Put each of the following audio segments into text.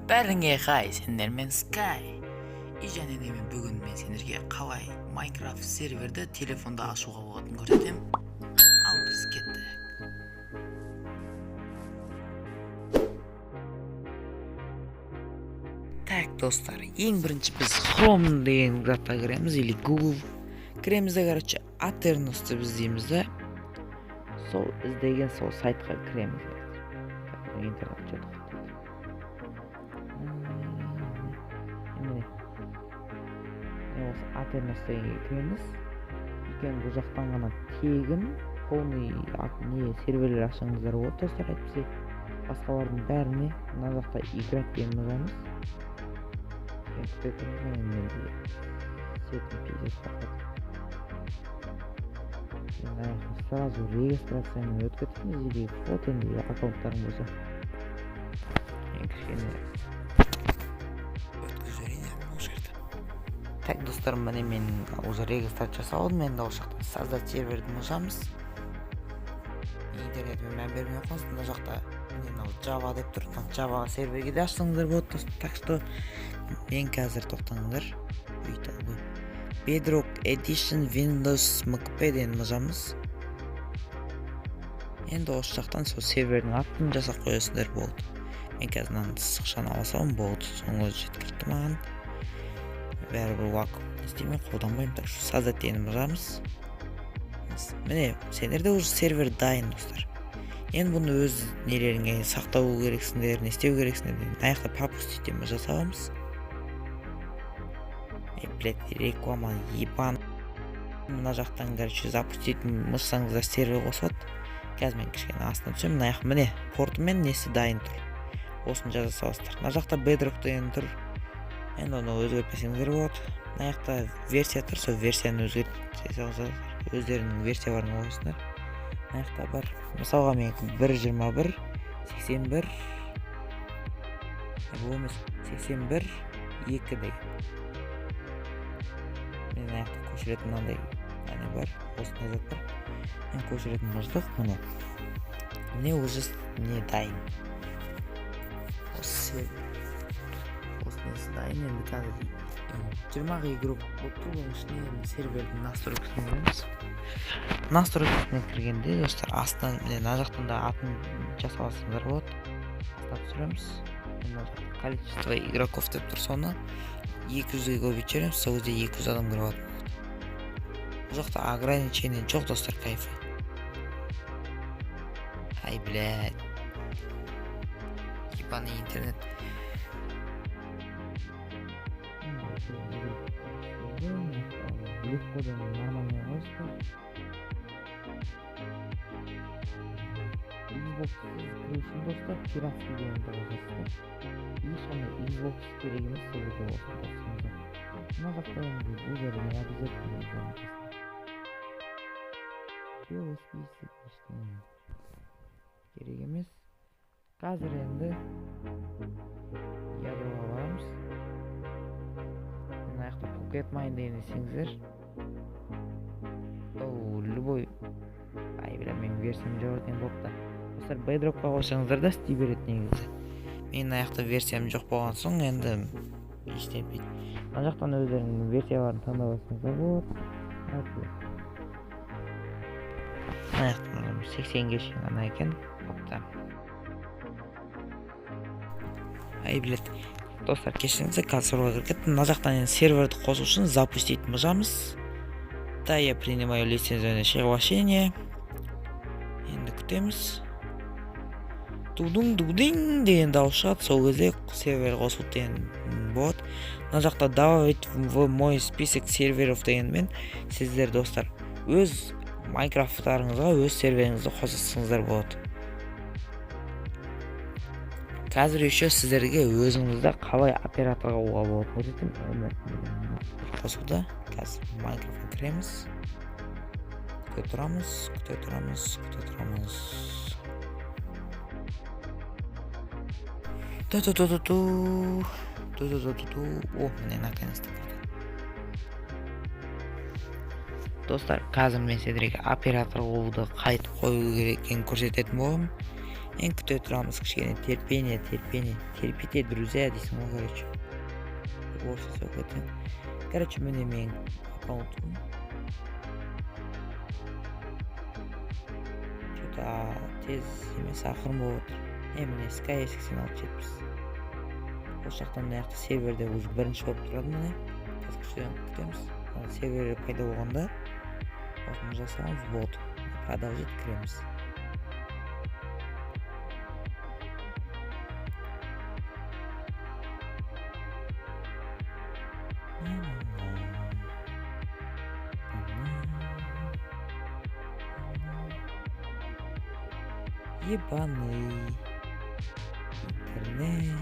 Бәріңе хай, сендермен Sky. Және мен бүгін мен сендерге қалай Minecraft серверді телефонда ашуға болатынын көрсетем. Ал біз кеттік. Так, достар, ең бірінші біз Chrome деген затқа кіреміз, или Google кіреміз де, короче, Aternos'ты біз дейміз де. Сол іздеген сол сайтқа кіреміз. Интернет жадық. Aternos деген кіреміз. Екен бұл жақтан ғана тегін полный не серверлер ашыңыздар болады, достар. Әйтпесе басқалардың бәріне мына жақта играть деген жазамыз. Сразу регистрацияны өткіземіз, или фото енді аккаунттарың болса. Так, достар, міне мен уже регистрация жасалдым, енді ол жақта создать серверді мұжамыз. Интернетімен мән бермей оқыңыз, мына жақта Java деп тұр, Java серверге де ашсаңыздар болады. Так что мен қазір тоқтаңыздар. Bedrock Edition Windows MCP деген мұжамыз. Енді осы жақтан сол сервердің атын жасап қойасыздар болды. Мен қазір сықшаны алсам болды, соң өзі жеткілікті маған. Бәрібір уақыт істемей қолданбаймын, так что создать деген мұжамыз. Міне, сендерде уже сервер дайын, достар. Енді бұны өз нелеріңе сақтау керексіңдер, не істеу керексіңдер. Аяқта пропустить деп жасауымыз. Блять, реклама ебан. Мына жақтан, короче, запустить мұшсаңыздар сервер қосады. Қазір мен кішкене астына түсем. Мына аяқ міне, портымен несі дайын тұр. Осыны жаза саласыздар. Мына жақта Bedrock деген тұр. Енді оны өзгертпесеңіздер болады. Мына жақта версия тұр, сол версияны өзгертпей саласыздар. Өздерінің версияларын қойсыңдар. Мына жақта бар. Мысалға мен 1.21 81 бұл емес 81 2 деген. Мен мына жақта көшіретін мынандай бар, осыны жазып бар. Мен көшіретін мұздық, міне уже не дайын. Осы несі дайын, енді қазір 20 игрок болып тұр, оның ішіне сервердің настройкасына кіреміз. Настройкасына кіргенде, достар, астынан мына жақтан да атын жасаласыңдар болады. Астына түсіреміз. Количество игроков деп тұр, соны 200-ге көбейт жібереміз, сол кезде 200 адам кіріп алады. Бұл жақта ограничение жоқ, достар, кайфы. Ай, блядь. Ебаный интернет. Легко да нормальная ростка. Xbox кірушін, достар, пиратский деген жазасыздар. И сонда Xbox керек емес, сол жерде болсын. Мына жақта енді бұл жерде не обязательно жазасыздар. Белый список ештеңе керек емес. Қазір енді ядроға барамыз. Мына жақта Pocket Mine деген есеңіздер. Любой мен версиям жоқ екен болыпты. Достар, Bedrockқа қойсаңыздар да істей береді негізі. Мен аяқта версиям жоқ болған соң енді ештеңе. Мына жақтан өздерінің версияларын таңдап алсаңыздар болады. Мына жақтан 80-ге шейін ғана екен. Болыпты. Ай, блядь. Достар, кешіріңіздер, қазір сұрға кіргетті. Мына жақтан серверді қосу үшін запустить мұжамыз. Да, я принимаю лицензионное соглашение. Енді күтеміз. Тудың деген дауыс шығады, сол кезде сервер қосу деген болады. Мына жақта добавить в мой список серверов дегенмен сіздер, достар, өз Minecraft-тарыңызға өз серверіңізді қосасыңыздар болады. Қазір еще сіздерге өзіңізді қалай операторға оға болады көрсетем. Қосуда қазір Minecraft-қа кіреміз. Күте тұрамыз. О, міне наконец-то. Достар, қазір мен сіздерге оператор болуды қайтып қою керек екенін көрсететін боламын. Эң күтө турамыз кичкене терпение. Терпите, друзья дейсиң го, короче. Орысча сөйлөп. Короче, міне менің аккаунтым. Что-то тез емес ақырын болып отыр. Міне Sky 8670. Ол жақтан мына жақта серверде уже бірінші болып тұрады міне. Қазір күтеміз. Сервер пайда болғанда осыны жасаймыз болады. Продолжить кіреміз. Ебаный интернет.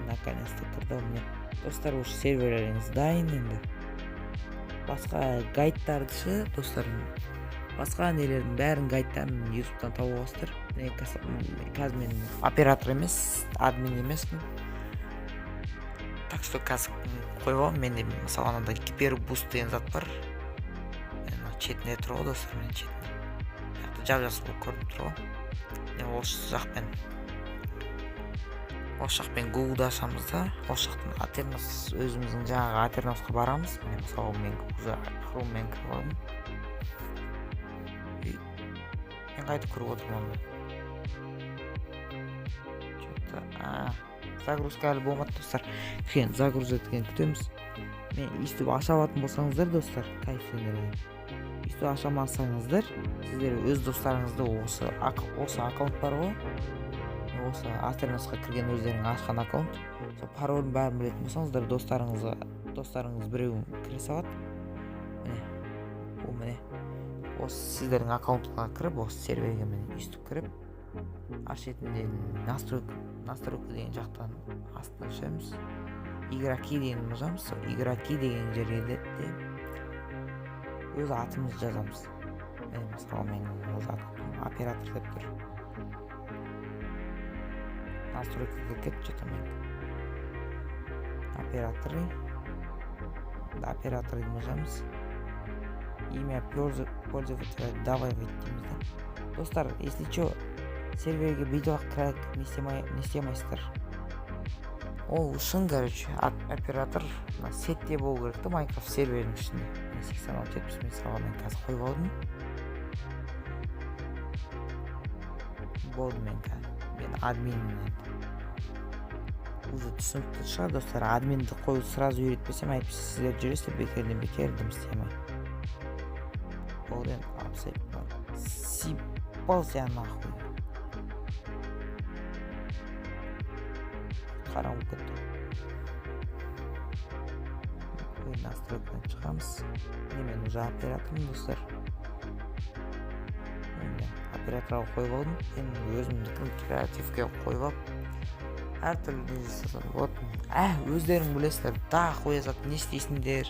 Наконец-то кірді мне. Достар, уж серверлеріңіз дайын енді. Басқа гайдтарды достарым. Басқа нелердің бәрін гайдтарын YouTube'дан тауып аласыздар. Қазір мен оператор емес, админ емеспін. Так что қазір қойып аламын. Менде мысалы анада гипербуст деген зат бар. Четінде тұр ғой достар, мен четінде. Жап-жас болып көрініп тұр ғой. Осы жақпен Google-да ашамыз да. Осы жақтан Aternos, өзіміздің жаңағы Aternosқа барамыз. Мен мысалы мен уже Chrome'мен кіріп алдым. Мен қайтып көріп отырмын онда. Загрузка әлі болмады достар. Загрузеткен күтеміз. Мен естіп аша алатын болсаңыздар достар, кайфендерген. Естіп ашамасаңыздар, сіздер өз достарыңызды осы аккаунт бар ғой. Осы Aternosқа кірген өздерің ашқан аккаунт. Сол паролін бәрін білетін болсаңыздар, достарыңыз біреуін кіре салады. Міне. Осы сіздердің аккаунтқа кіріп, осы серверге міне естіп кіріп, аш етінде настройка деген жақтан астына түсеміз. Игроки деген жазамыз. Игроки деген жерге де өз атымызды жазамыз. Мысалы мен өз атым оператор деп тұр. Настройкаға кетіп что-то мен. Операторы жазамыз. Имя пользователя добавить дейміз да. Достар, если что, серверге видео крак не істемайсыздар. Ол үшін, короче, оператор сетте болу керек та, Minecraft серверінің ішінде. 8670 мен сағамен қазір қойып алдым. Болды мен админмін. Уже түсінікті шығар, достар, админді қойып сразу үйретпесем, айтпесе сіздер жүресіздер бекерден дым істемей. Болды, абсолютно сипался нахуй. Қарау кетті. Настройкадан шығамыз. Мен уже операторым, достар. Операторға қойып алдым. Мен өзімді креативке қойып алып, әртүрлі не жасасам. Вот, өздерің білесіздер, да қоязат, не істейсіңдер.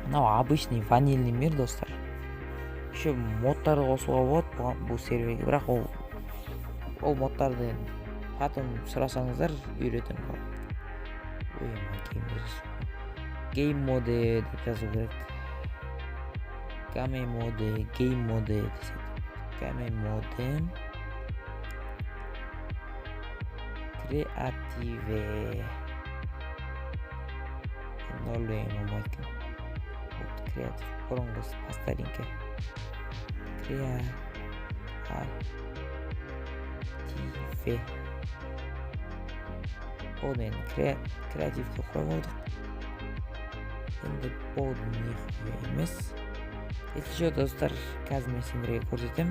Мынау обычный ванильный мир, достар. Еще модтарды қосуға болады бұл серверге, бірақ ол модтарды потом сұрасаңыздар үйретемін. Game моде деп жазу керек. Game моде десек. Game моде. Креативе. Нолуем болмайды. Вот креатив. Бұрынғы по старинке. Креативе. Болды енді креативке қойып алдық. Енді болды нихуя емес. Если что, достар, қазір мен сендерге көрсетем.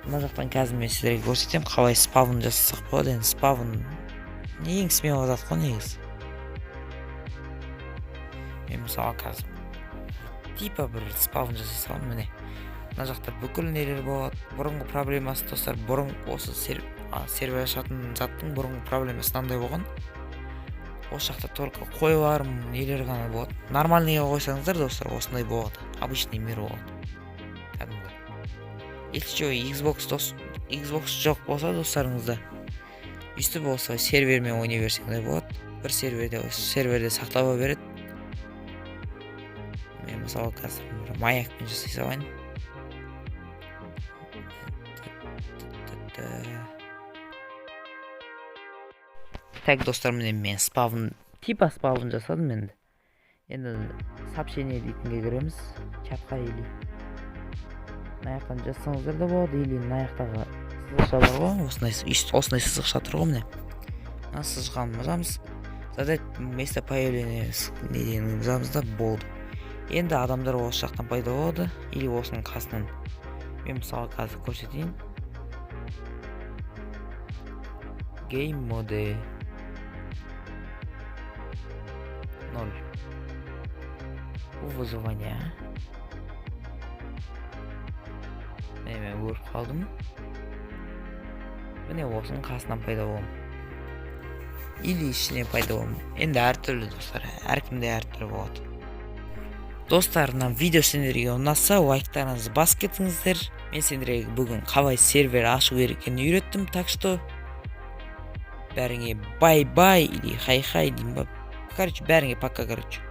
Мына жақтан қазір мен сіздерге көрсетем, қалай спавн жасасақ болады. Енді спавн ең смело зат қой негізі. Мен мысалы қазір типа бір спавн жасасам, міне. Мына жақта бүкіл нелер болады. Бұрынғы проблемасы, достар, осы сервер ашатын заттың бұрынғы проблемасы мынандай болған. Осы жақта только қойлар, нелер ғана болады. Нормальныйға қойсаңыздар, достар, осындай болады. Обычный мир болады. Кәдімгі. Если что, Xbox жоқ болса, достарыңызда, үсті болса сервермен ойнай берсеңдер болады. Бір серверде сақтаба береді. мысалы қазір бір маякпен жасай салайын. Так, достар, міне мен спавн жасадым енді. Енді сообщение дейтінге кіреміз. Чатқа или мына жақтан жазсаңыздар да болады, или мына жақтағы сызықшалар ғой, осындай сызықша тұр ғой міне. Мына сызықшаны жазамыз. Задать место появления неден жазамыз да болды. Енді адамдар осы жақтан пайда болады, или осының қасынан. Мен мысалы қазір көрсетейін. Game mode 0. Выживание. Мен көріп қалдым. Міне осының қасынан пайда боламын. Или ішіне пайда боламын. Енді әртүрлі достар, әркімде әртүрлі болады. Достар, мына видео сендерге ұнаса, лайктарыңызды басып кетіңіздер. Мен сендерге бүгін қалай сервер ашу керек екенін үйреттім. Так что бәріңе бай-бай или хай-хай деймін ба. Короче, бәріңе пока, короче.